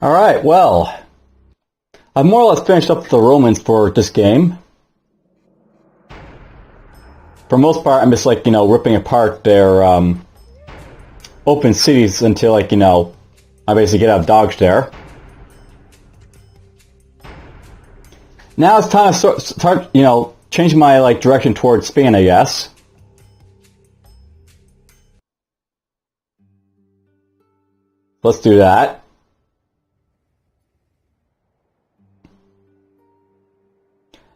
Alright, well, I've more or less finished up the Romans for this game. For the most part, I'm just like, ripping apart their open cities until, like, I basically get out of Dodge there. Now it's time to start, change my, like, direction towards Spain, I guess. Let's do that.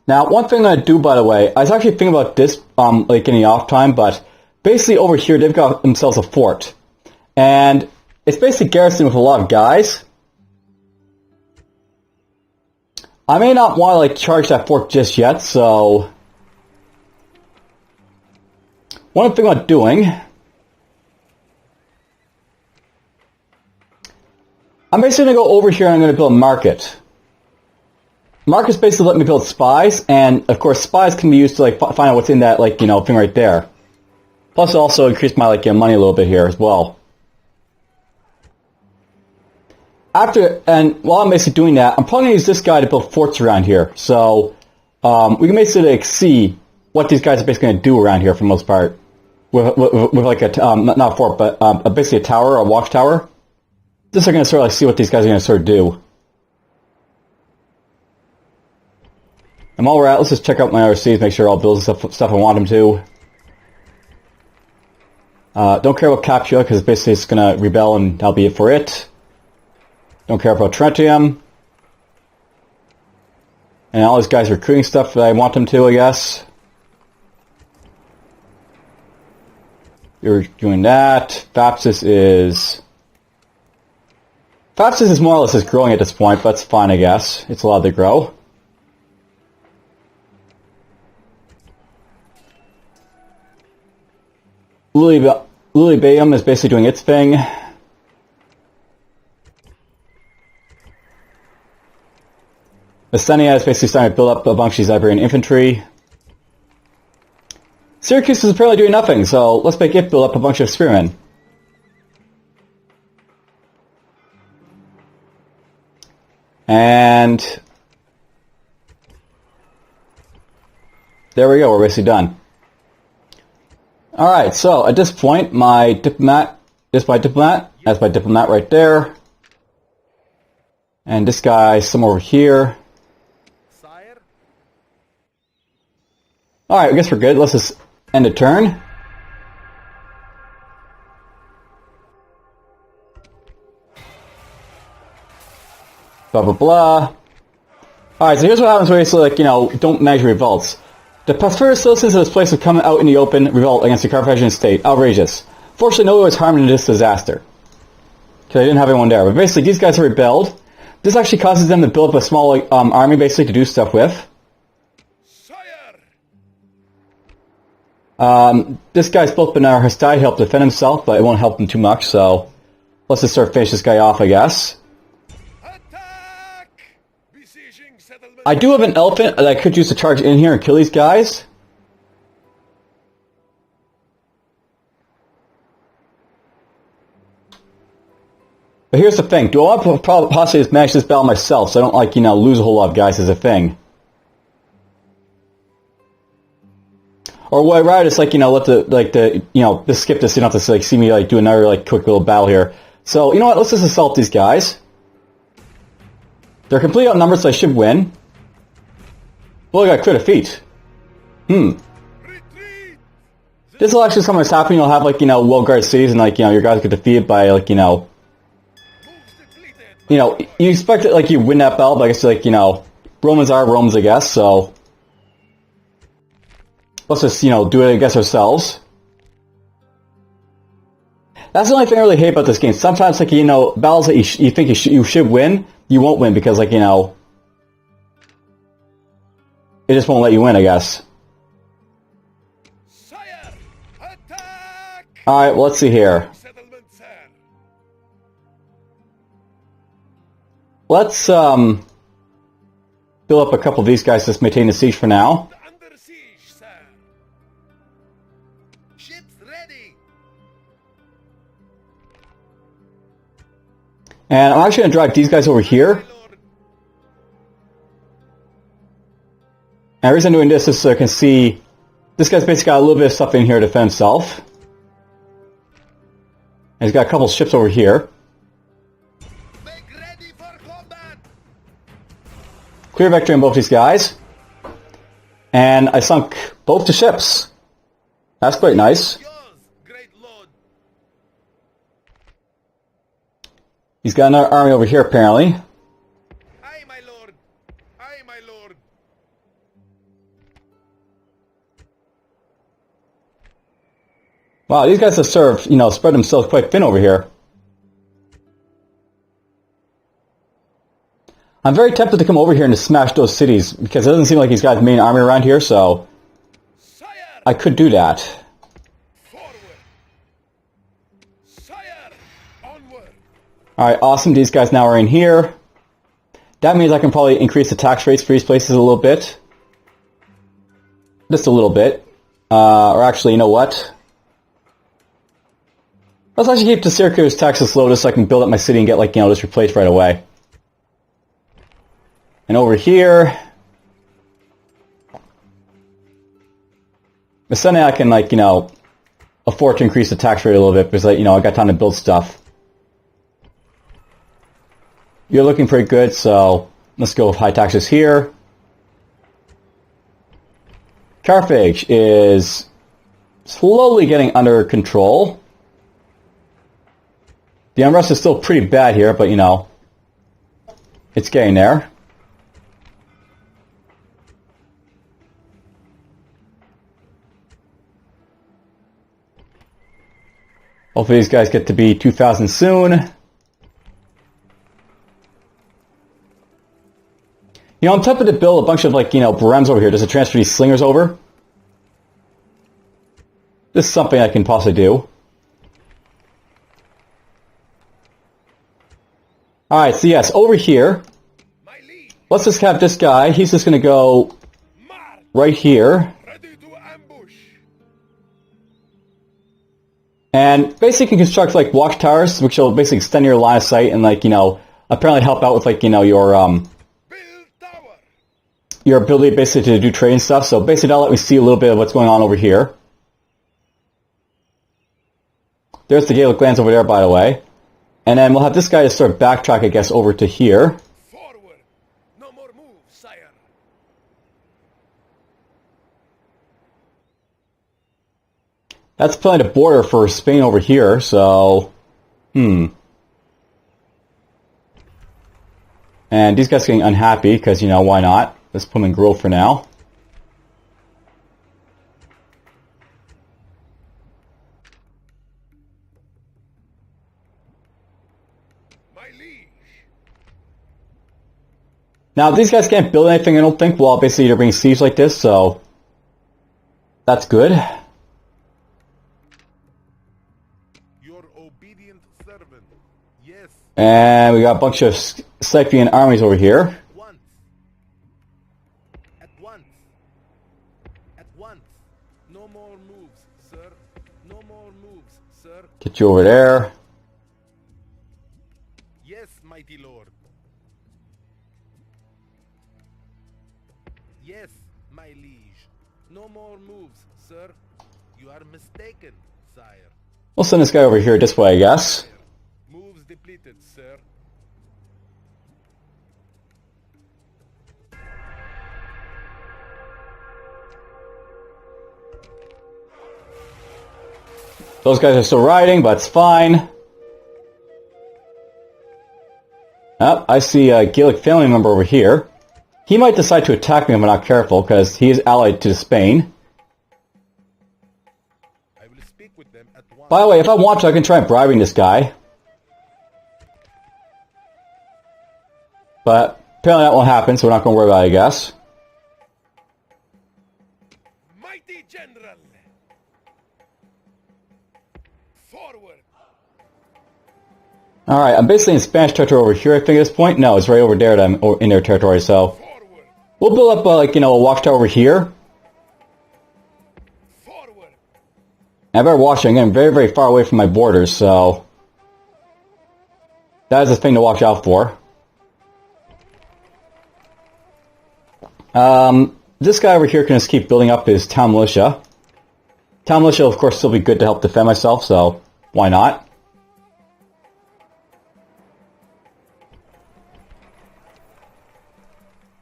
Now, one thing I do, by the way, I was actually thinking about this, like, any off time, but basically over here, they've got themselves a fort. And it's basically garrisoned with a lot of guys. I may not want to, like, charge that fort just yet, so what I'm thinking about doing, I'm basically going to go over here and I'm going to build a market. Markets basically let me build spies, and of course spies can be used to like find out what's in that like thing right there. Plus also increase my like money a little bit here as well. And while I'm basically doing that, I'm probably gonna use this guy to build forts around here. So we can basically like see what these guys are basically gonna do around here for the most part, with like a not a fort but basically a tower, a watchtower. Just so I can sort of like see what these guys are gonna sort of do. And while we're at, let's just check out my RCs, make sure I'll build stuff I want them to. Don't care about Capua, because basically it's going to rebel and that'll be it for it. Don't care about Trentium. And all these guys are recruiting stuff that I want them to, I guess. You're doing that. Thapsus is more or less just growing at this point, but that's fine, I guess. It's allowed to grow. Lilybaeum is basically doing its thing. Messenia is basically starting to build up a bunch of these Iberian infantry. Syracuse is apparently doing nothing, so let's make it build up a bunch of spearmen. And there we go, we're basically done. Alright, so at this point, my diplomat is my diplomat. That's my diplomat right there. And this guy somewhere over here. Alright, I guess we're good. Let's just end the turn. Blah, blah, blah. Alright, so here's what happens when you like, don't manage revolts. The prosperous citizens of this place have come out in the open revolt against the Carthaginian state. Outrageous. Fortunately, no one was harmed in this disaster, because I didn't have anyone there. But basically, these guys have rebelled. This actually causes them to build up a small army, basically, to do stuff with. This guy's built up in our hostility to help defend himself, but it won't help him too much, so let's just sort of finish this guy off, I guess. I do have an elephant that I could use to charge in here and kill these guys. But here's the thing. Do I want to possibly just manage this battle myself so I don't, like, lose a whole lot of guys as a thing? Or would I rather just, like, let just skip this, you don't have to, like, see me, like, do another, like, quick little battle here. So, you know what, let's just assault these guys. They're completely outnumbered, so I should win. Well, I got crit defeat. This will actually sometimes happen. You'll have, like, well-guarded cities, and, like, your guys get defeated by, like, you expect it, like, you win that battle, but I guess, like, Romans are Romans, I guess, so let's just, do it against ourselves. That's the only thing I really hate about this game. Sometimes, like, battles that you think you should win, you won't win because, like, it just won't let you win, I guess. Alright, well, let's see here. Let's, build up a couple of these guys to maintain the siege for now. And I'm actually going to drive these guys over here. And the reason I'm doing this is so I can see this guy's basically got a little bit of stuff in here to defend himself. And he's got a couple ships over here. Ready for combat. Clear victory on both these guys. And I sunk both the ships. That's quite nice. Yours, great lord. He's got another army over here apparently. Aye, my lord. Aye, my lord. Wow, these guys have spread themselves quite thin over here. I'm very tempted to come over here and to smash those cities, because it doesn't seem like he's got his main army around here, so Sire. I could do that. Forward. Sire. Onward. Alright, awesome, these guys now are in here. That means I can probably increase the tax rates for these places a little bit. Just a little bit. Or actually, you know what? Let's actually keep the Syracuse taxes low just so I can build up my city and get, this replaced right away. And over here, but suddenly I can, afford to increase the tax rate a little bit because, I got time to build stuff. You're looking pretty good, so let's go with high taxes here. Carthage is slowly getting under control. The unrest is still pretty bad here, but, it's getting there. Hopefully these guys get to be 2,000 soon. I'm tempted to build a bunch of, Brems over here just to transfer these slingers over. This is something I can possibly do. Alright, so yes, over here, let's just have this guy, he's just going to go right here. Ready to ambush. And basically construct, watchtowers, which will basically extend your line of sight and, apparently help out with, your ability basically to do trade and stuff. So basically that'll let me see a little bit of what's going on over here. There's the Gaelic lands over there, by the way. And then we'll have this guy just sort of backtrack, I guess, over to here. Forward. No more moves, sire. That's probably the border for Spain over here, so... And these guys are getting unhappy, because, why not? Let's put them in growth for now. My liege. Now, these guys can't build anything, I don't think, while basically they're being sieged like this, so... That's good. Your obedient servant. Yes. And we got a bunch of Sciipian armies over here. Once. At once. At once. No more moves, sir. No more moves, sir. Get you over there. Yes, mighty lord. Yes, my liege. No more moves, sir. You are mistaken, sire. We'll send this guy over here this way, I guess. Moves depleted, sir. Those guys are still riding, but it's fine. Oh, I see a Gaelic family member over here. He might decide to attack me if I'm not careful, because he is allied to Spain. I will speak with them at once. By the way, if I want to, I can try bribing this guy. But apparently that won't happen, so we're not going to worry about it, I guess. Mighty general. Forward. Alright, I'm basically in Spanish territory over here, I think, at this point. No, it's right over there that I'm in their territory, so... Forward. We'll build up, a watchtower over here. Forward. And I better watch it. I'm getting very, very far away from my borders, so... That is a thing to watch out for. This guy over here can just keep building up his town militia. Town militia will of course still be good to help defend myself, so why not?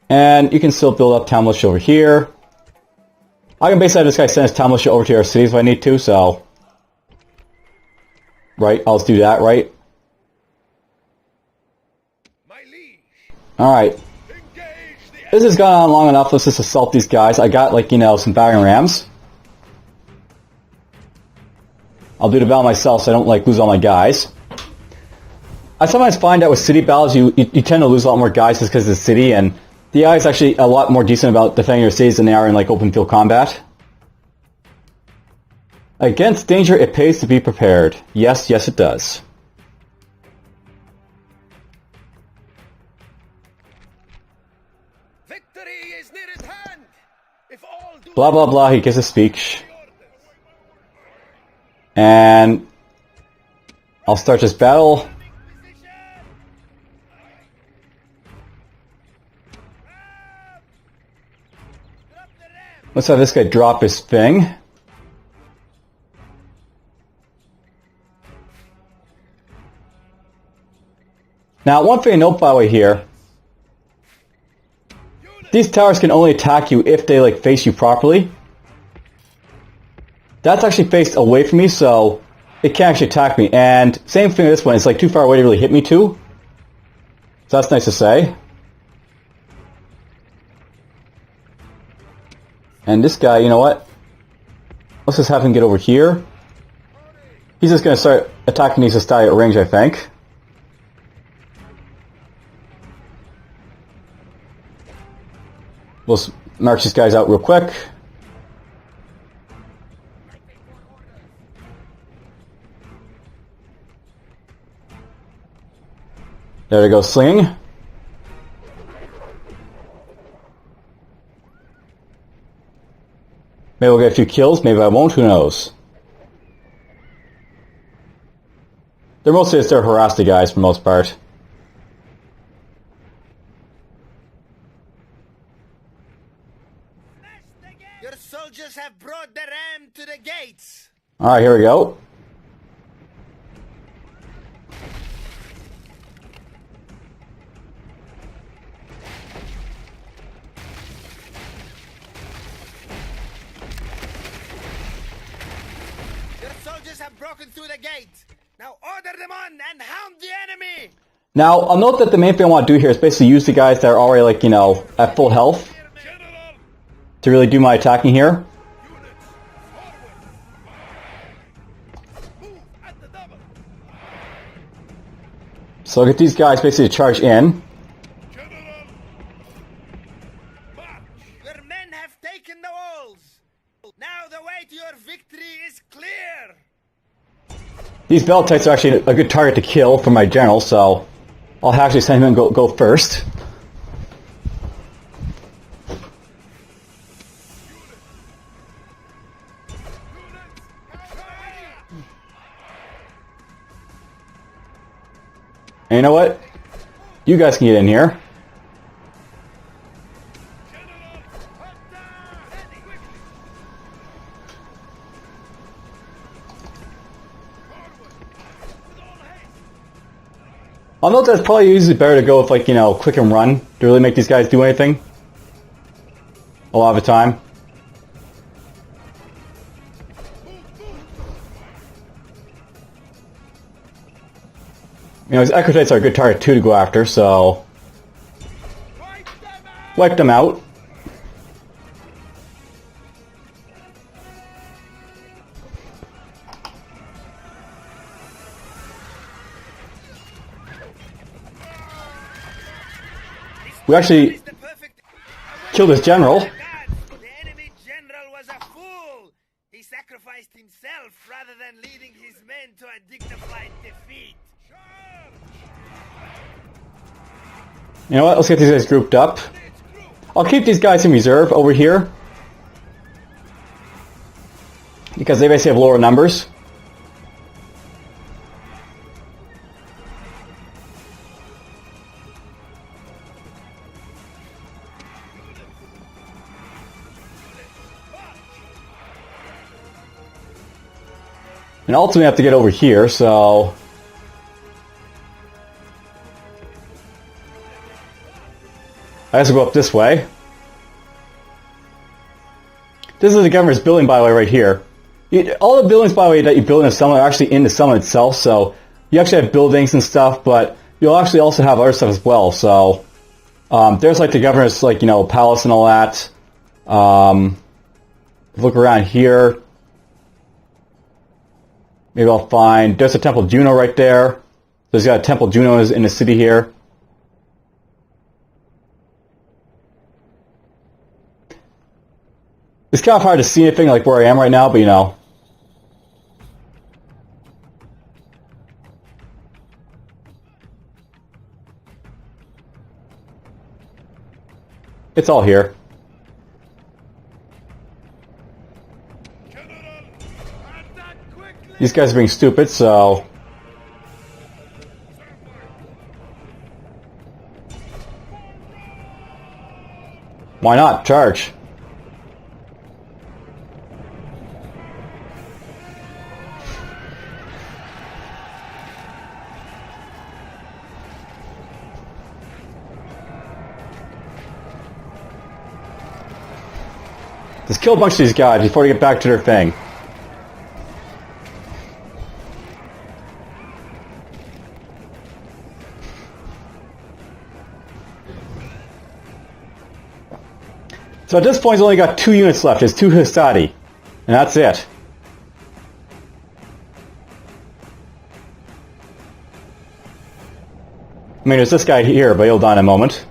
And you can still build up town militia over here. I can basically have this guy send his town militia over to our cities if I need to, so... Right, I'll just do that, right? Alright. This has gone on long enough, let's just assault these guys. I got, like, you know, some battering rams. I'll do the battle myself so I don't, like, lose all my guys. I sometimes find that with city battles, you tend to lose a lot more guys just because of the city, and the AI is actually a lot more decent about defending your cities than they are in, like, open field combat. Against danger, it pays to be prepared. Yes, yes it does. Blah blah blah, he gives a speech. And I'll start this battle. Let's have this guy drop his thing. Now, one thing to note by the way here. These towers can only attack you if they, like, face you properly. That's actually faced away from me, so it can't actually attack me. And same thing with this one, it's like too far away to really hit me too. So that's nice to say. And this guy, you know what? Let's just have him get over here. He's just going to start attacking these Hostile at range, I think. We'll march these guys out real quick. There we go, slinging. Maybe we'll get a few kills, maybe I won't, who knows. They're mostly just there to harass the guys for the most part. Your soldiers have brought the ram to the gates. Alright, here we go. Your soldiers have broken through the gate. Now order them on and hound the enemy. Now, I'll note that the main thing I want to do here is basically use the guys that are already, like, you know, at full health to really do my attacking here. So I'll get these guys basically to charge in. Your men have taken the walls. Now the way to your victory is clear. These Veltites are actually a good target to kill for my general, so I'll actually send him and go first. And you know what? You guys can get in here. I'll note that it's probably usually better to go with, like, you know, quick and run to really make these guys do anything. A lot of the time. You know, his Equites are a good target too to go after, so wipe them out. We actually killed his general. The enemy general was a fool. He sacrificed himself rather than leading his men to a dignified defeat. You know what? Let's get these guys grouped up. I'll keep these guys in reserve over here because they basically have lower numbers. And ultimately I have to get over here, so... I have to go up this way. This is the governor's building, by the way, right here. All the buildings, by the way, that you build in a summit are actually in the summit itself, so you actually have buildings and stuff, but you'll actually also have other stuff as well, so there's like the governor's, like, you know, palace and all that. Look around here. Maybe I'll find, there's a Temple of Juno right there. There's got a Temple of Juno in the city here. It's kind of hard to see anything like where I am right now, but you know. It's all here. These guys are being stupid, so... Why not? Charge. Let's kill a bunch of these guys before they get back to their thing. So at this point, he's only got 2 units left. It's 2 Hastati. And that's it. I mean, there's this guy here, but he'll die in a moment.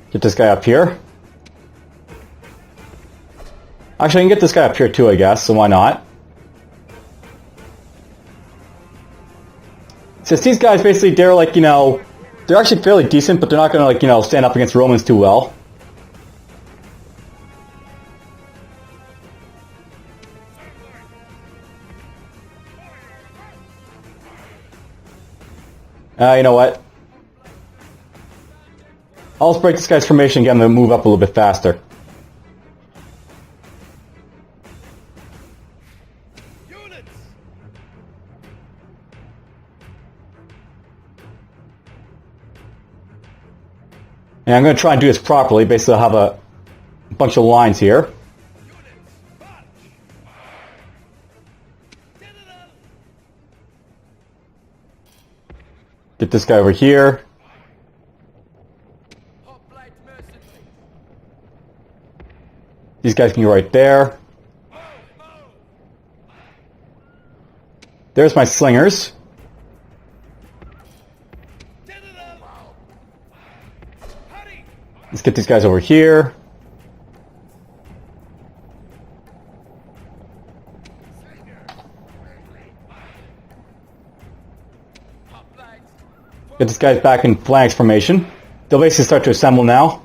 Get this guy up here. Actually, I can get this guy up here too, I guess, so why not? Since these guys basically, they're like, you know, they're actually fairly decent, but they're not going to, like, you know, stand up against Romans too well. You know what? I'll just break this guy's formation again to move up a little bit faster. And I'm going to try and do this properly. Basically, I'll have a bunch of lines here. Get this guy over here. These guys can go right there. There's my slingers. Let's get these guys over here. Get these guys back in phalanx formation. They'll basically start to assemble now.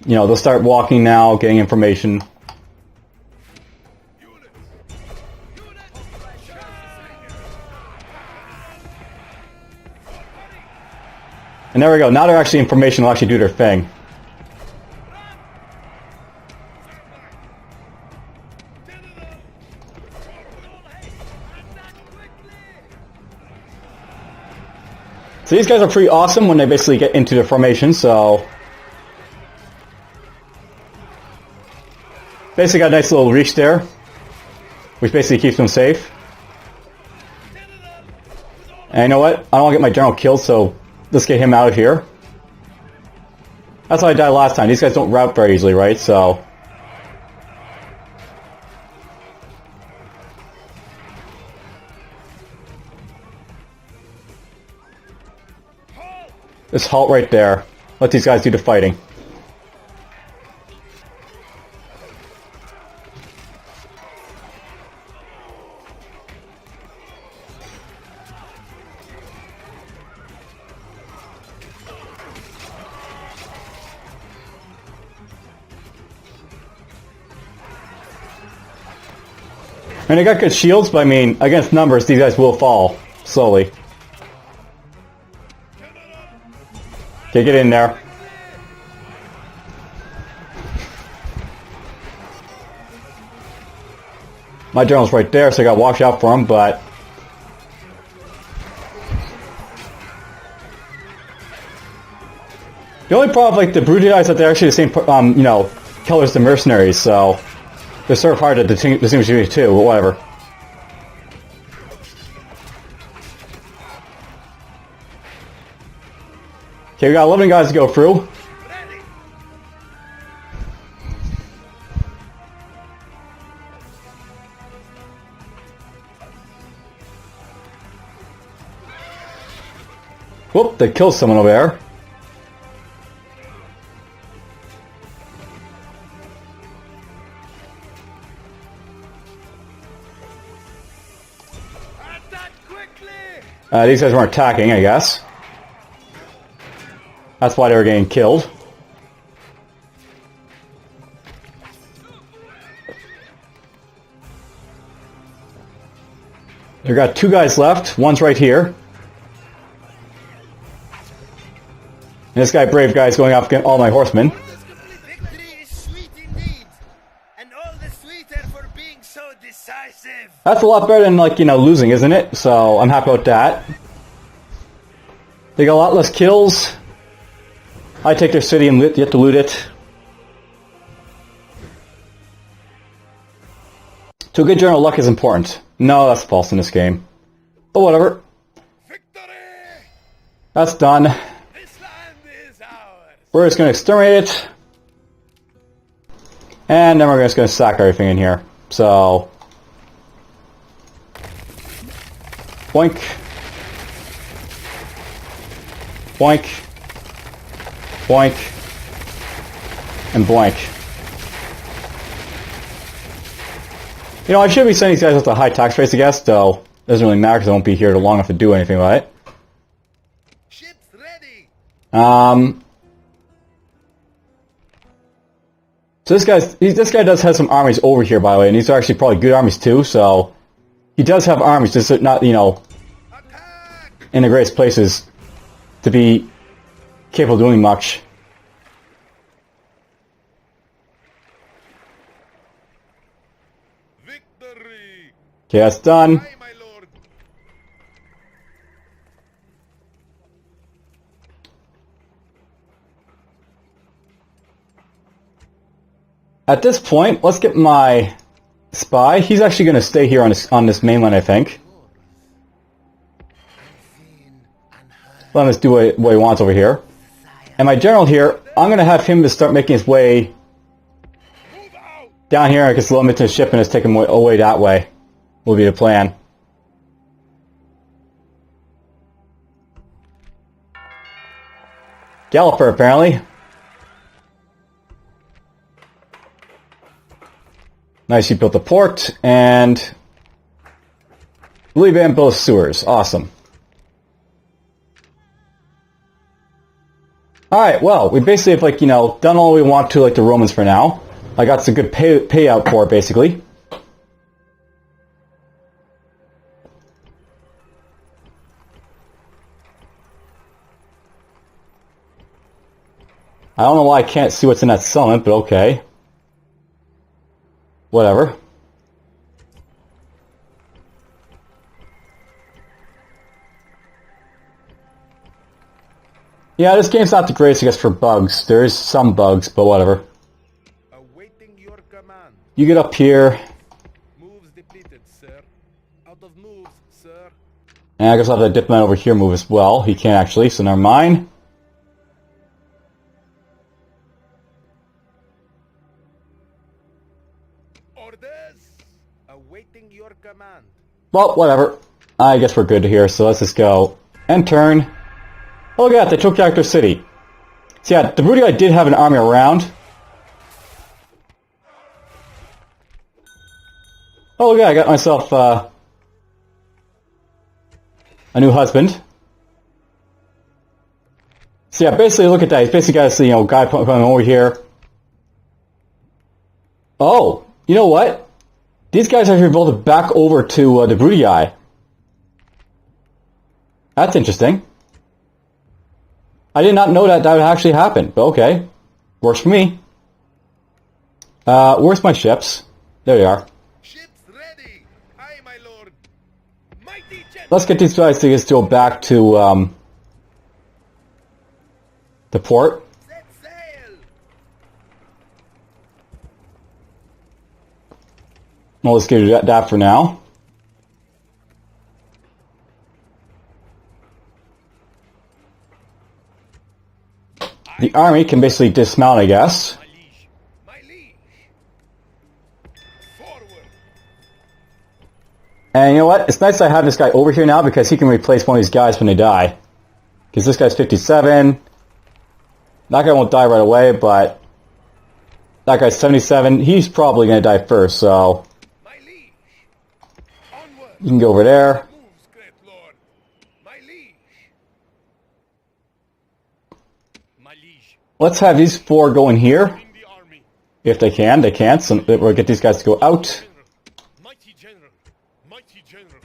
You know, they'll start walking now, getting information. And there we go. Now they're actually information will actually do their thing. So these guys are pretty awesome when they basically get into their formation, so... Basically got a nice little reach there, which basically keeps them safe. And you know what? I don't want to get my general killed, so let's get him out of here. That's how I died last time. These guys don't rout very easily, right? So... Just halt right there. Let these guys do the fighting. And they got good shields, but I mean, against numbers, these guys will fall. slowly. Okay, get in there. My general's right there, so I gotta watch out for him, but... The only problem with, like, the Brutii is that they're actually the same, you know, colors as the mercenaries, so... They're sort of hard to distinguish between the two, but whatever. Okay, we got 11 guys to go through. Whoop, they killed someone over there. These guys weren't attacking, I guess. That's why they were getting killed. They've got 2 guys left. One's right here. And this guy, brave guy, is going off against all my horsemen. Victory is sweet indeed, and all the sweeter for being so decisive. That's a lot better than, like, you know, losing, isn't it? So, I'm happy about that. They got a lot less kills. I take their city and get to loot it. To a good general, luck is important. No, that's false in this game. But whatever. Victory! That's done. This land is ours. We're just going to exterminate it. And then we're just going to sack everything in here. So... Boink. Boink. Boink. And boink. You know, I should be sending these guys with a high tax rates, I guess, though it doesn't really matter because I won't be here long enough to do anything about it. Ships ready. So this guy does have some armies over here, by the way, and these are actually probably good armies too, so he does have armies, just not, you know, in the greatest places to be capable of doing much. Victory. Okay, that's done. Aye, my lord. At this point, let's get my spy. He's actually going to stay here on this mainland, I think. Let him just do what he wants over here. And my general here, I'm going to have him to start making his way down here. I can slow him into the ship and just take him away that way. Will be the plan. Galloper, apparently. Nice, he built the port, and Louis Van built sewers. Awesome. Alright, well, we basically have, like, you know, done all we want to, like, the Romans for now. I got some good payout for it, basically. I don't know why I can't see what's in that settlement, but okay. Whatever. Yeah, this game's not the greatest, I guess, for bugs. There is some bugs, but whatever. Awaiting your command. You get up here. Moves depleted, sir. Out of moves, sir. And I guess I'll have the diplomat over here move as well. He can't actually, so never mind. Orders. Awaiting your command. Well, whatever. I guess we're good here, so let's just go. End turn. Oh, look at that, they took Actor City. So yeah, the Brutii did have an army around. Oh, look at that, I got myself a new husband. So yeah, basically look at that. He's basically got this, you know, guy coming over here. Oh, you know what? These guys actually revolted back over to the Brutii. That's interesting. I did not know that that would actually happen, but okay. Works for me. Where's my ships? There they are. Ships ready. Aye, my lord. Mighty general. Let's get these guys to just go back to, the port. Set sail. Well, let's do that for now. The army can basically dismount, I guess. My liege. My liege. Forward. And you know what? It's nice I have this guy over here now because he can replace one of these guys when they die. Because this guy's 57. That guy won't die right away, but that guy's 77. He's probably going to die first, so My liege. Onward. you can go over there. Moves, great lord. My liege. My liege. Let's have these four go in here. In the army. If they can. They can't, so we'll get these guys to go out. General. Mighty general. Mighty general.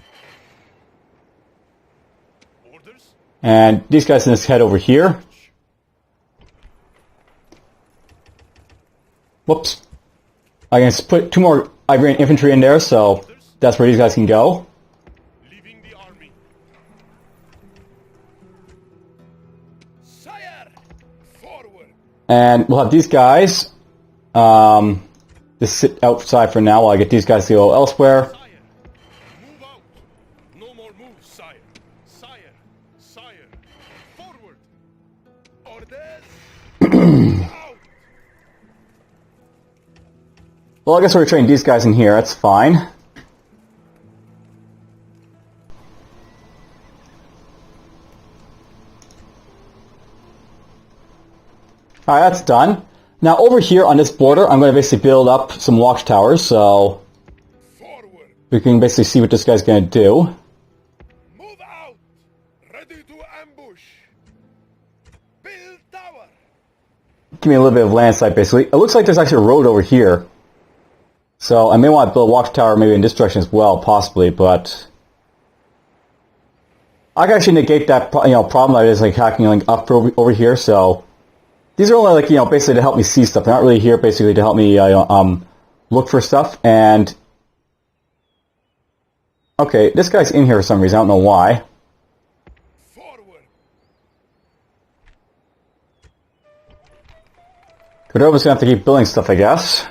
Orders. And these guys can just head over here. Whoops. I can just put 2 more Iberian infantry in there, so that's where these guys can go. Leaving the army. Sire. Forward. And we'll have these guys just sit outside for now while I get these guys to go elsewhere. Sire. Move out. No more moves, sire. Sire. Sire. Forward. Orders. Out. Well, I guess we're training these guys in here. That's fine. Alright, that's done. Now, over here on this border, I'm going to basically build up some watchtowers, so Forward. we can basically see what this guy's going to do. Move out. Ready to ambush. Build tower. Give me a little bit of land sight, basically. It looks like there's actually a road over here. So I may want to build a watchtower maybe in this direction as well, possibly, but I can actually negate that problem that is like hacking like up over here. So these are only like basically to help me see stuff. They're not really here basically to help me look for stuff. And okay, this guy's in here for some reason. I don't know why. Forward. Cordova's gonna have to keep building stuff, I guess.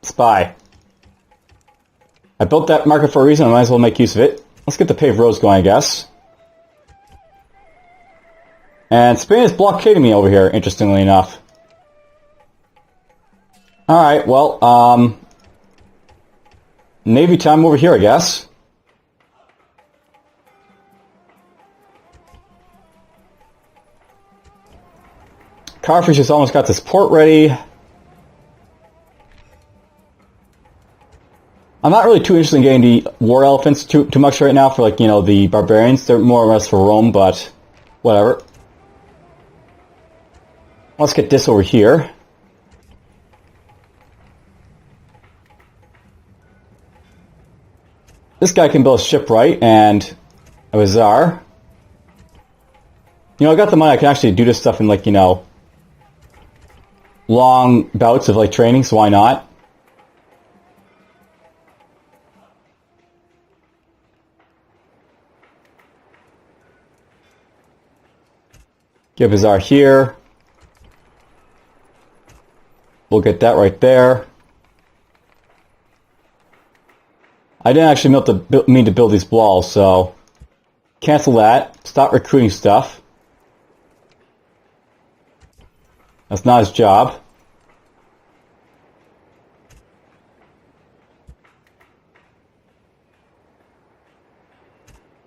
Spy. I built that marker for a reason, I might as well make use of it. Let's get the paved roads going, I guess. And Spain is blockading me over here, interestingly enough. Alright, well, Navy time over here, I guess. Carthage has almost got this port ready. I'm not really too interested in getting the war elephants too much right now for the barbarians. They're more or less for Rome, but whatever. Let's get this over here. This guy can build a shipwright and a bazaar. I got the money. I can actually do this stuff in long bouts of training, so why not? Get bazaar here. We'll get that right there. I didn't actually mean to build these walls, so cancel that. Stop recruiting stuff. That's not his job.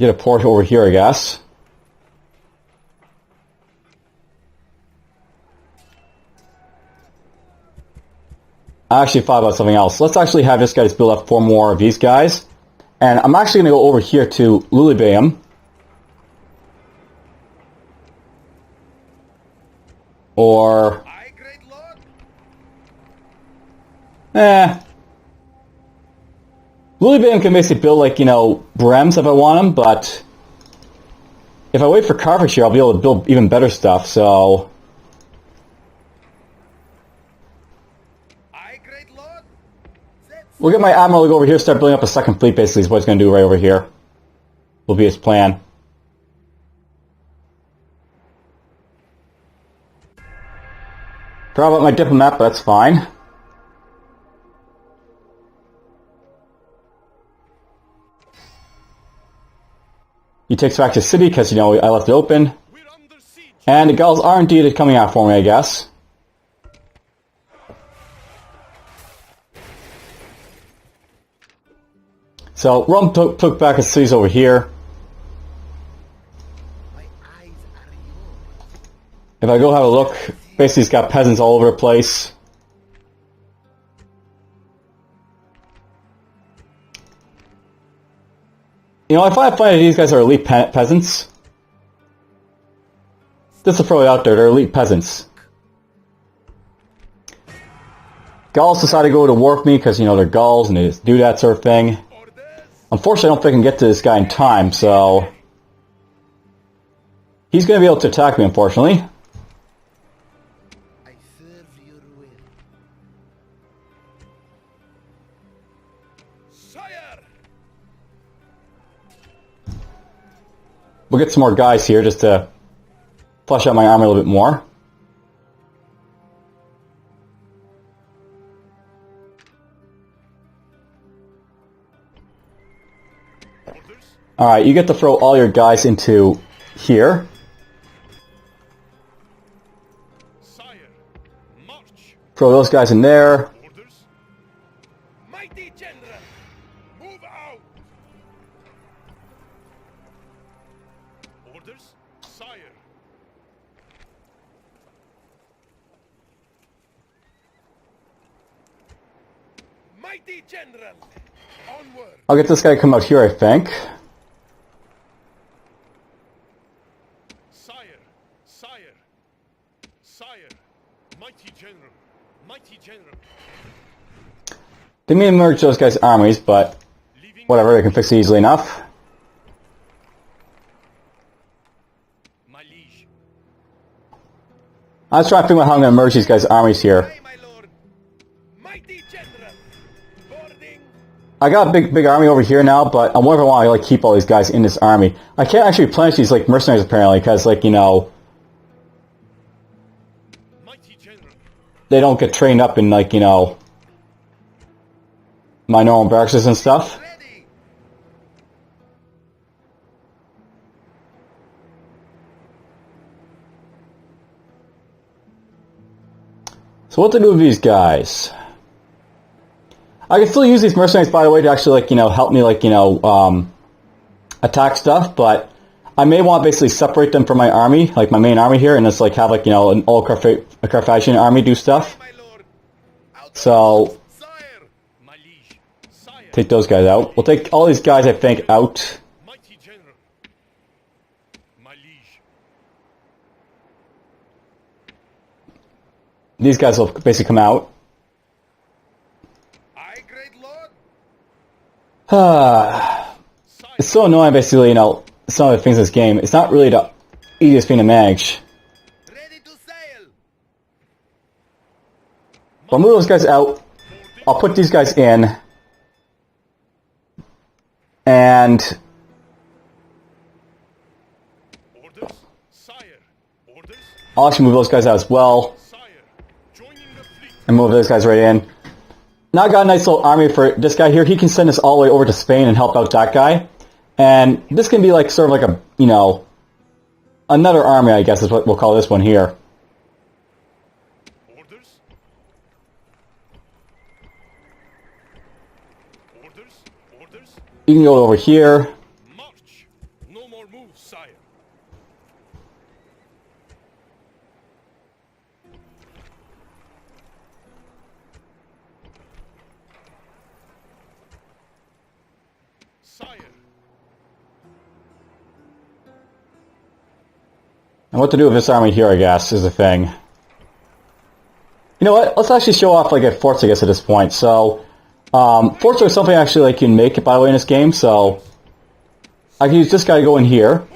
Get a port over here, I guess. I actually thought about something else. Let's actually have this guy build up 4 more of these guys. And I'm actually going to go over here to Lulibeum. Or... Aye, great lord. Bam can basically build, like, you know, Brems if I want them, but if I wait for Carthage here, I'll be able to build even better stuff, so... Aye, great lord. We'll get my Admiral to go over here, start building up a second fleet, basically, is what he's going to do right over here. Will be his plan. Forgot about my diplomat, but that's fine. He takes back the city because, you know, I left it open. And the Gauls are indeed coming out for me, I guess. So, Rome took back his cities over here. If I go have a look, basically he's got peasants all over the place. You know, I find funny that these guys are elite peasants. Just to throw it out there, they're elite peasants. Gauls decided to go to war with me because, you know, they're Gauls and they just do that sort of thing. Unfortunately, I don't think I can get to this guy in time, so... He's going to be able to attack me, unfortunately. I serve your will. Sire! We'll get some more guys here just to flush out my army a little bit more. Alright, you get to throw all your guys into here. Sire, march. Throw those guys in there. Orders. Mighty general, move out. Orders, sire. Mighty general, onward. I'll get this guy to come out here, I think. They may merge those guys' armies, but whatever, they can fix it easily enough. My liege. I was trying to figure out how I'm going to merge these guys' armies here. Aye, my lord. Mighty general. Boarding. I got a big army over here now, but I'm wondering if I want to, like, keep all these guys in this army. I can't actually replenish these, like, mercenaries apparently, because, like, you know, Mighty general. they don't get trained up in, like, you know, my normal barracks and stuff. Ready. So what to do with these guys? I can still use these mercenaries, by the way, to actually, like, you know, help me, like, you know, attack stuff, but I may want to basically separate them from my army, like my main army here, and just, like, have, like, you know, an all Carthaginian army do stuff. My lord. Out. So, Sire. My liege. Sire. take those guys out. We'll take all these guys, I think, out. Mighty general. My liege. These guys will basically come out. Aye, great lord. It's so annoying, basically, you know, some of the things in this game. It's not really the easiest thing to manage. Ready to sail. I'll move those guys out. I'll put these guys in. And Orders. Sire. Orders. I'll actually move those guys out as well. Sire. Joining the fleet. And move those guys right in. Now I got a nice little army for this guy here. He can send us all the way over to Spain and help out that guy. And this can be like sort of like a, you know, another army, I guess is what we'll call this one here. Orders. Orders. Orders. You can go over here. March. No more moves, sire. Sire. And what to do with this army here, I guess, is the thing. You know what? Let's actually show off, like, a forts, I guess, at this point. So, Forts are something actually like you can make it, by the way, in this game, so I can use this guy to go in here.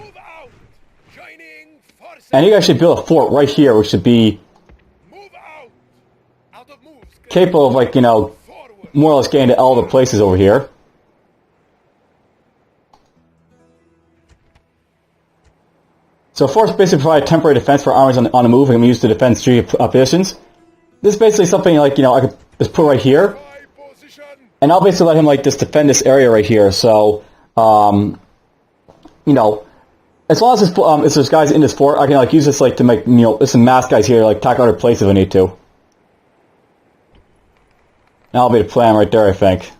And you can actually build a fort right here, which should be capable of, like, you know, more or less getting to all the places over here. So forts basically provide temporary defense for armies on the move and can be used to defend strategic positions. This is basically something like, you know, I could just put right here. And I'll basically let him, like, just defend this area right here. So, you know, as long as if there's guys in this fort, I can, like, use this, like, to make, you know, there's some mass guys here, like, attack other places if I need to. That'll be the plan right there, I think.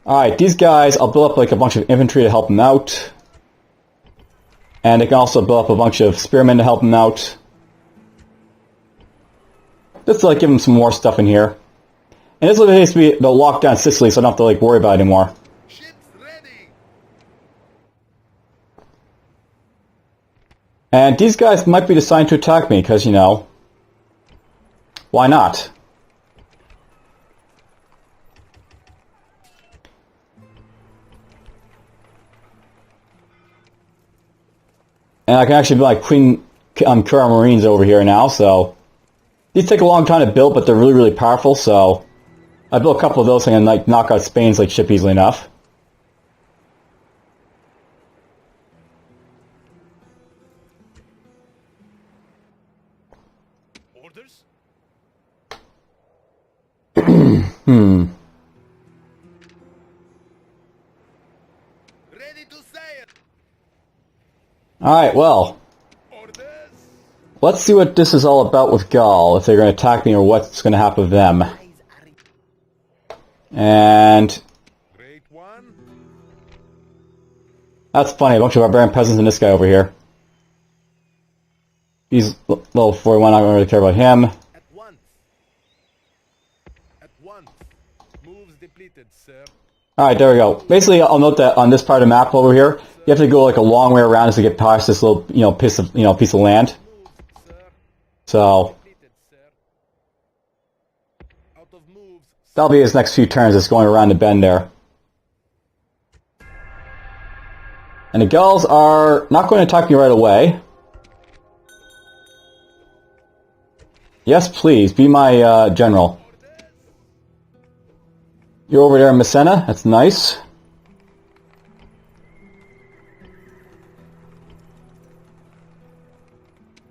Alright, these guys, I'll build up, like, a bunch of infantry to help them out. And they can also build up a bunch of spearmen to help them out. Just to, like, give them some more stuff in here. And this will basically be, they'll lock down Sicily, so I don't have to, like, worry about it anymore. Ships ready. And these guys might be deciding to attack me, because, you know, why not? And I can actually be like Queen Kura Marines over here now, so these take a long time to build, but they're really, really powerful, so I built a couple of those and I can, like, knock out Spain's, like, ship easily enough. Orders? Ready to sail. Alright, well, Orders. let's see what this is all about with Gaul, if they're going to attack me or what's going to happen with them. And Great one. that's funny, a bunch of barbarian peasants and this guy over here. He's level 41, I don't really care about him. At once. At once. Moves depleted, sir. Alright, there we go. Basically, I'll note that on this part of the map over here, you have to go, like, a long way around just to get past this little, you know, piece of land. Moves, sir. So Depleted, sir. Out of moves. that'll be his next few turns, just going around the bend there. And the Gauls are not going to attack me right away. Yes, please, be my general. You're over there in Messina, that's nice.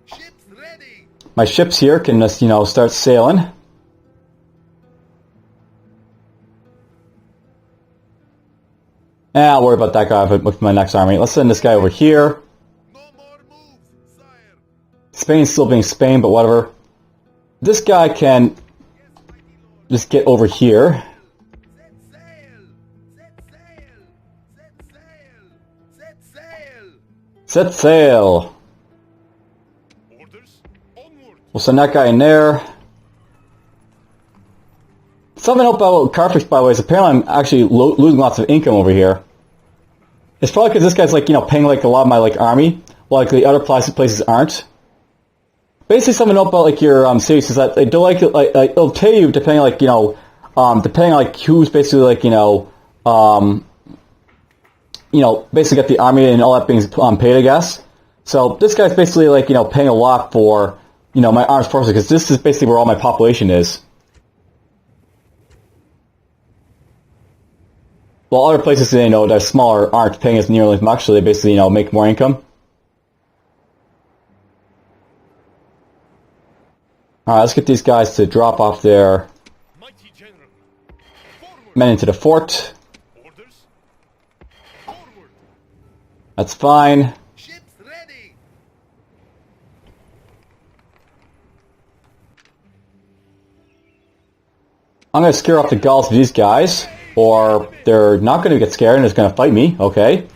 Ships ready. My ships here can just, you know, start sailing. I'll worry about that guy with my next army. Let's send this guy over here. No more moves, sire. Spain's still being Spain, but whatever. This guy can just get over here. Set sail. Set sail. Set sail. Set sail. Set sail. Orders. Onward. We'll send that guy in there. Something about Carthage, by the way, is apparently I'm actually losing lots of income over here. It's probably because this guy's, like, you know, paying, like, a lot of my, like, army, while, like, the other places aren't. Basically, something about, like, your cities is that they do, like it'll tell you depending, like, you know, depending on, like, who's basically, like, you know, basically got the army and all that being paid, I guess. So this guy's basically, like, you know, paying a lot for, you know, my armed forces, because this is basically where all my population is. While other places, you know, that are smaller aren't paying as nearly as much, so they basically, you know, make more income. Alright, let's get these guys to drop off their Mighty general. Forward. men into the fort. Orders. Forward. That's fine. Ships ready. I'm going to scare off the Gauls with these guys, or they're not going to get scared and just going to fight me. Okay.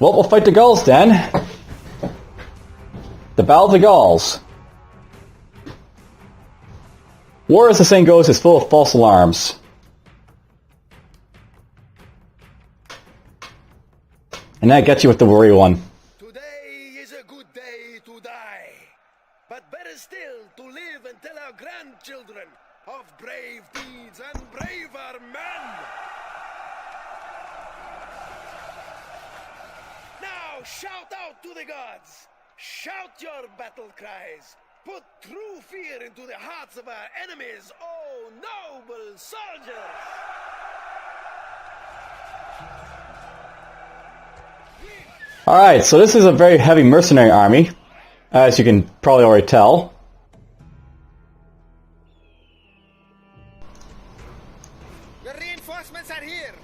Well, we'll fight the Gauls then. The Battle of the Gauls. War, as the saying goes, is full of false alarms. And that gets you with the worry one. Today is a good day to die. But better still to live and tell our grandchildren of brave deeds and braver men. Now shout out to the gods. Shout your battle cries. Put true fear into the hearts of our enemies, oh noble soldiers! Alright, so this is a very heavy mercenary army, as you can probably already tell. The reinforcements are here,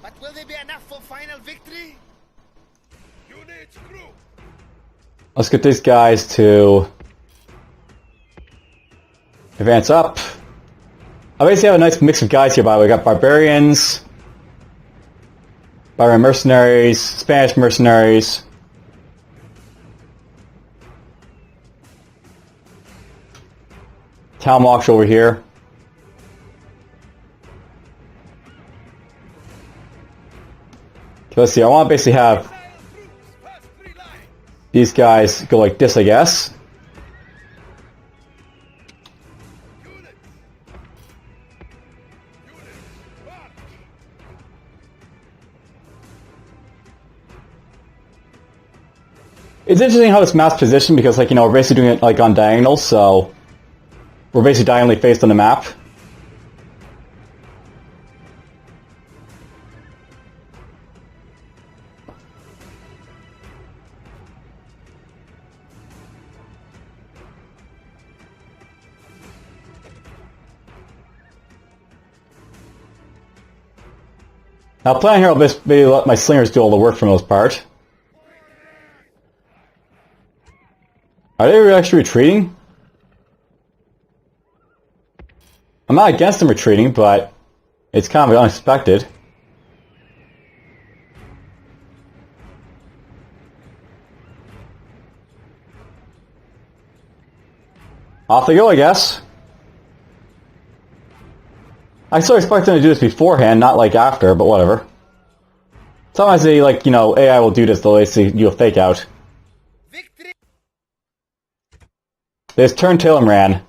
but will they be enough for final victory? Units group. Let's get these guys to advance up. I basically have a nice mix of guys here, by the way. We got barbarians, barbarian mercenaries, Spanish mercenaries. Town walks over here. Okay, let's see. I want to basically have these guys go like this, I guess. It's interesting how this map's positioned because, like, you know, we're basically doing it like on diagonals, so we're basically diagonally faced on the map. Now, plan here, I'll basically let my slingers do all the work for the most part. Are they actually retreating? I'm not against them retreating, but it's kind of unexpected. Off they go, I guess. I still expect them to do this beforehand, not like after, but whatever. Sometimes they, like, you know, AI will do this, they'll basically do a fake out. Victory! They just turned tail and ran.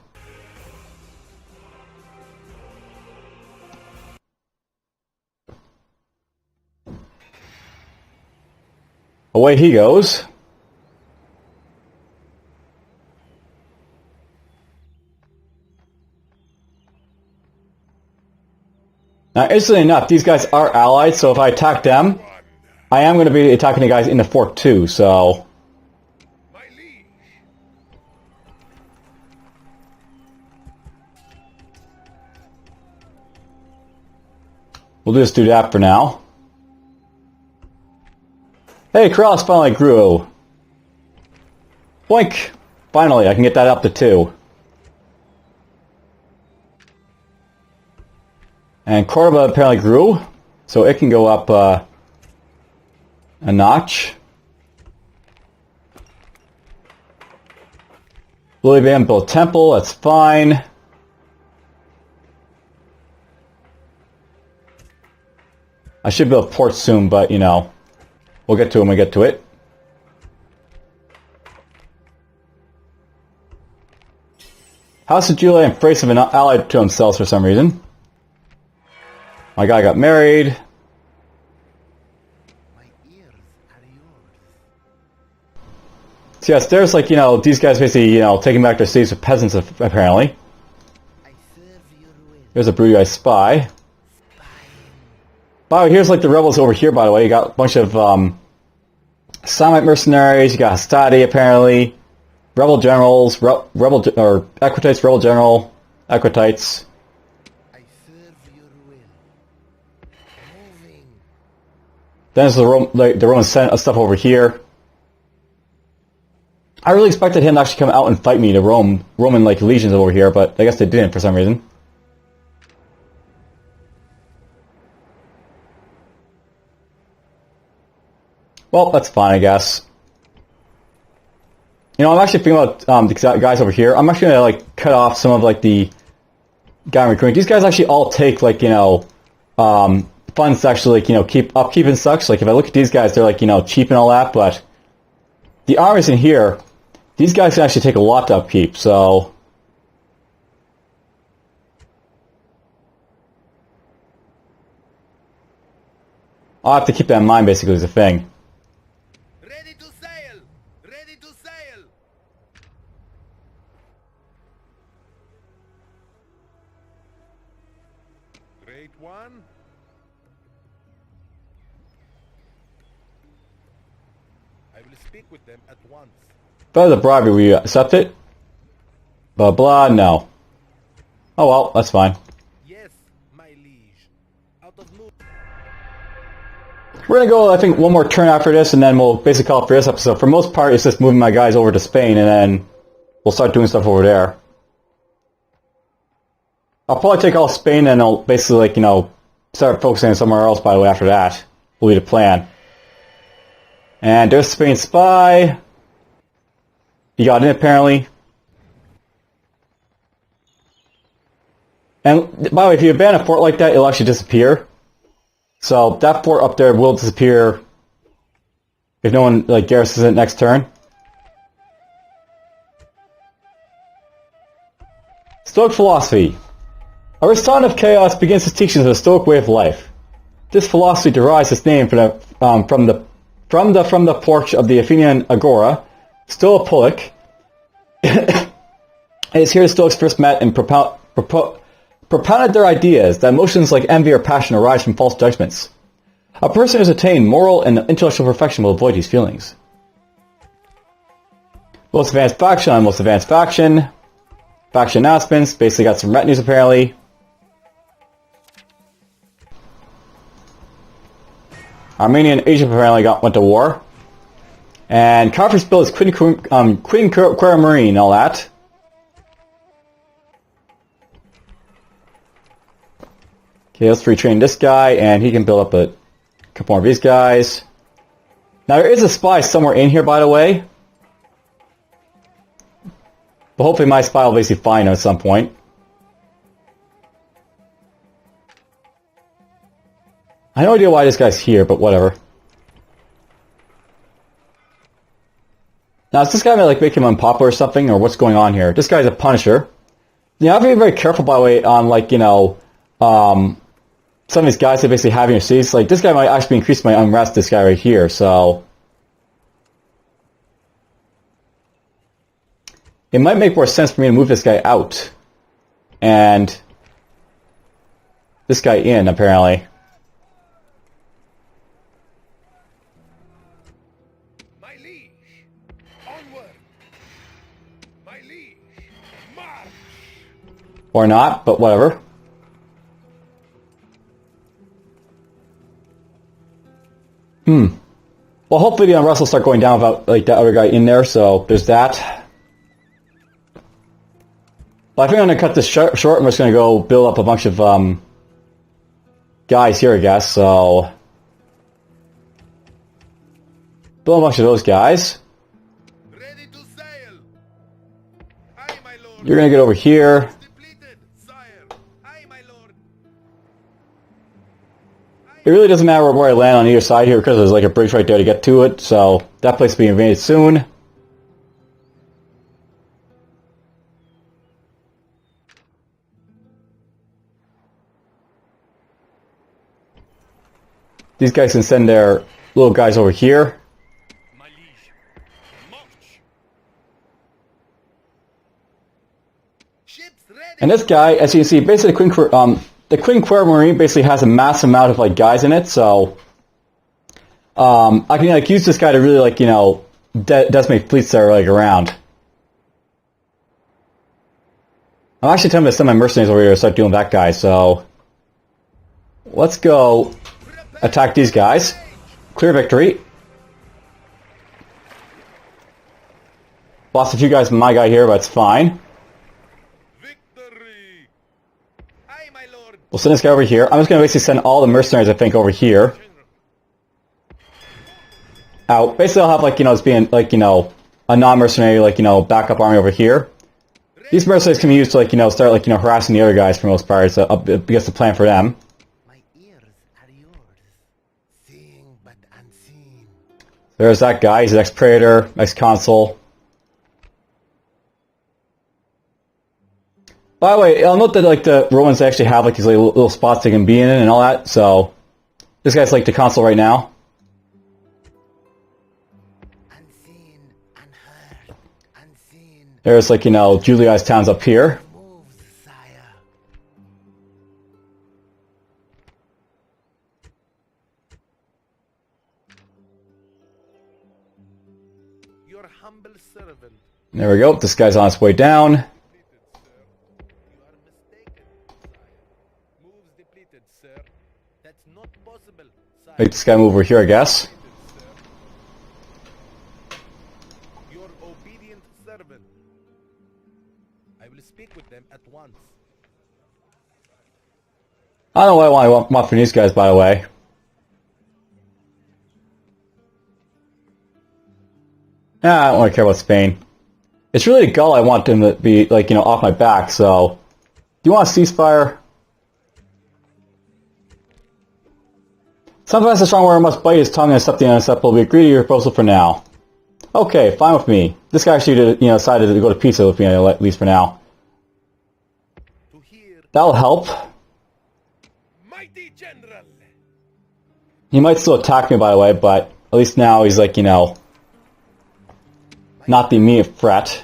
Away he goes. Now, interestingly enough, these guys are allied, so if I attack them, I am going to be attacking the guys in the fort too, so... My liege. We'll just do that for now. Hey, Cross finally grew. Boink! Finally, I can get that up to 2. And Cordoba apparently grew, so it can go up a notch. Lily Van built a temple, that's fine. I should build a port soon, but, you know, we'll get to it when we get to it. House of Julia and Frace have been allied to themselves for some reason. My guy got married. My ears are yours. So yes, there's, like, you know, these guys basically, you know, taking back their cities with peasants, apparently. I serve your will. There's a Brutii spy. By the way, here's, like, the rebels over here, by the way. You got a bunch of, Sciipi mercenaries. You got Hastati, apparently. Rebel generals, Equites, rebel general, Equites. I serve your will. Moving. Then there's the Roman Senate stuff over here. I really expected him to actually come out and fight me, the Roman like legions over here, but I guess they didn't for some reason. Well, that's fine, I guess. You know, I'm actually thinking about the guys over here. I'm actually gonna like cut off some of like the guy recruiting. These guys actually all take like, you know, funds to actually, like, you know, keep upkeep and such. Like if I look at these guys, they're like, you know, cheap and all that, but the armies in here, these guys can actually take a lot to upkeep. So I'll have to keep that in mind, basically, is the thing. Ready to sail! Ready to sail! Great one. I will speak with them at once. But the bribery, we accept it? Blah blah, no. Oh well, that's fine. Yes, my liege. Out of move. We're gonna go, I think, one more turn after this, and then we'll basically call it for this episode. For the most part, it's just moving my guys over to Spain, and then we'll start doing stuff over there. I'll probably take all Spain, and I'll basically, like, you know, start focusing on somewhere else, by the way, after that. Will be the plan. And there's Spain spy. He got in, apparently. And, by the way, if you abandon a fort like that, it'll actually disappear. So, that fort up there will disappear if no one, like, garrisons it next turn. Stoic philosophy. Aristotle of Chaos begins his teachings of the Stoic way of life. This philosophy derives its name from the porch of the Athenian Agora, Stoic. It is here the Stoics first met and propounded their ideas that emotions like envy or passion arise from false judgments. A person who has attained moral and intellectual perfection will avoid these feelings. Most advanced faction. Faction announcements. Basically got some retinues apparently. Armenia and Asia apparently went to war. And Carthage built his Queen Marine and all that. Okay, let's retrain this guy, and he can build up a couple more of these guys. Now, there is a spy somewhere in here, by the way. But hopefully my spy will basically find him at some point. I have no idea why this guy's here, but whatever. Now, is this guy going to like make him unpopular or something, or what's going on here? This guy's a Punisher. Yeah, I have to be very careful, by the way, on, like, you know, some of these guys that basically have in your cities. Like, this guy might actually increase my unrest, this guy right here, so... It might make more sense for me to move this guy out. And... this guy in, apparently. My liege. Onward. My liege. March. Or not, but whatever. Well, hopefully the unrest will start going down without, like, that other guy in there, so there's that. But I think I'm going to cut this short. I'm just going to go build up a bunch of, guys here, I guess, so... Build a bunch of those guys. Ready to sail. Aye, my lord. You're going to get over here. Depleted, sire. Aye, my lord. It really doesn't matter where I land on either side here because there's like a bridge right there to get to it, so that place will be invaded soon. These guys can send their little guys over here. My liege. March. Ships ready. And this guy, as you can see, basically the Queen Marine basically has a massive amount of like guys in it, so I can like use this guy to really like, you know, decimate fleets that are like around. I'm actually telling him to send my mercenaries over here to start doing that guy, so let's go attack these guys. Clear victory. Lost a few guys from my guy here, but it's fine. Victory. Aye, my lord. We'll send this guy over here. I'm just going to basically send all the mercenaries, I think, over here. Out. Basically, I'll have, like, you know, it's being, like, you know, a non-mercenary, like, you know, backup army over here. These mercenaries can be used to, like, you know, start, like, you know, harassing the other guys for the most part. So I guess the plan for them. My ears are yours, seeing but unseen. There's that guy. He's an ex-praetor, ex-consul. By the way, I'll note that, like, the Romans actually have, like, these like, little spots they can be in and all that, so This guy's like the consul right now. Unseen, unheard, unseen. There's like, you know, Julia's towns up here. Moves, sire. Your humble servant. There we go. This guy's on his way down. You are mistaken, sire. Moves depleted, sir. That's not possible, sire. Make this guy move over here, I guess. Your obedient servant. I will speak with them at once. I don't know what I want from these guys, by the way. Nah, I don't really care about Spain. It's really the Gaul I want them to be, like, you know, off my back, so... Do you want a ceasefire? Sometimes a strong warrior must bite his tongue and accept the unacceptable. We agree to your proposal for now. Okay, fine with me. This guy actually did, you know, decided to go to pizza with me, at least for now. To hear, That'll help. mighty general. He might still attack me, by the way, but at least now he's like, you know... Not the immediate threat.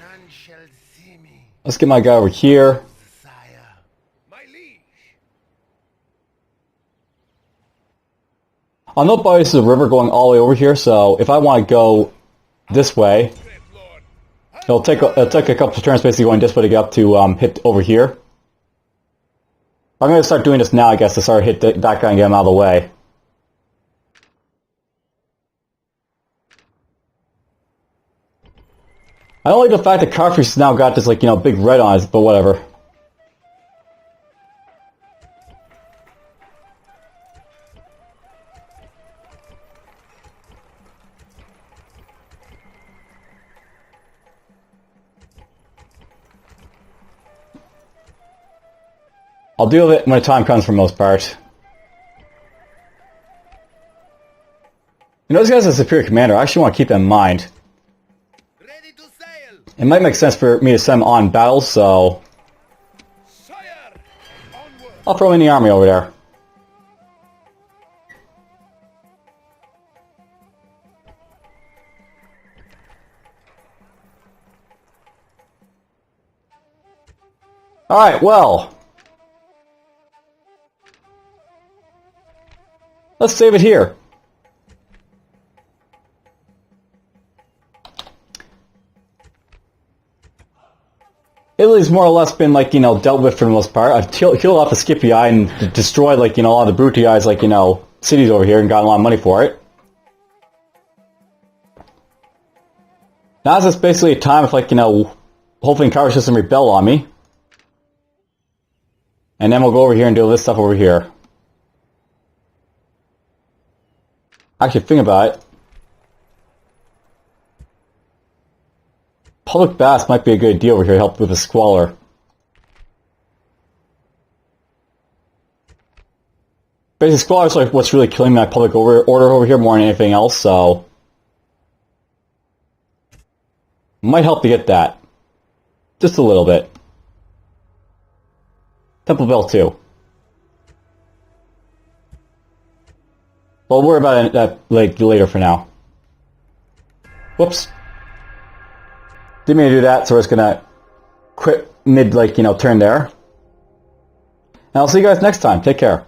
None shall see me, Let's get my guy over here. sire. My liege. I'll note by this is a river going all the way over here, so if I want to go this way, Great lord. it'll take a couple of turns basically going this way to get up to hit over here. I'm going to start doing this now, I guess, to start hit that guy and get him out of the way. I don't like the fact that Carthage has now got this, like, you know, big red on it, but whatever. I'll deal with it when the time comes for the most part. You know, this guy's a superior commander. I actually want to keep that in mind. Ready to sail. It might make sense for me to send him on battles, so... Sire. Onward. I'll throw in the army over there. Alright, well... Let's save it here. Italy's more or less been, like, you know, dealt with for the most part. I've killed off the Sciipi and destroyed, like, you know, a lot of the Brutii, like, you know, cities over here and gotten a lot of money for it. Now is just basically a time if, like, you know, hopefully Carthage doesn't rebel on me. And then we'll go over here and do this stuff over here. Actually, think about it. Public baths might be a good idea over here to help with the squalor. Basically, squalor is like what's really killing my public order over here more than anything else, so... Might help to get that. Just a little bit. Temple Bell too. We'll worry about that like later for now. Whoops. Didn't mean to do that, so we're just gonna quit mid, like, you know, turn there. And I'll see you guys next time. Take care.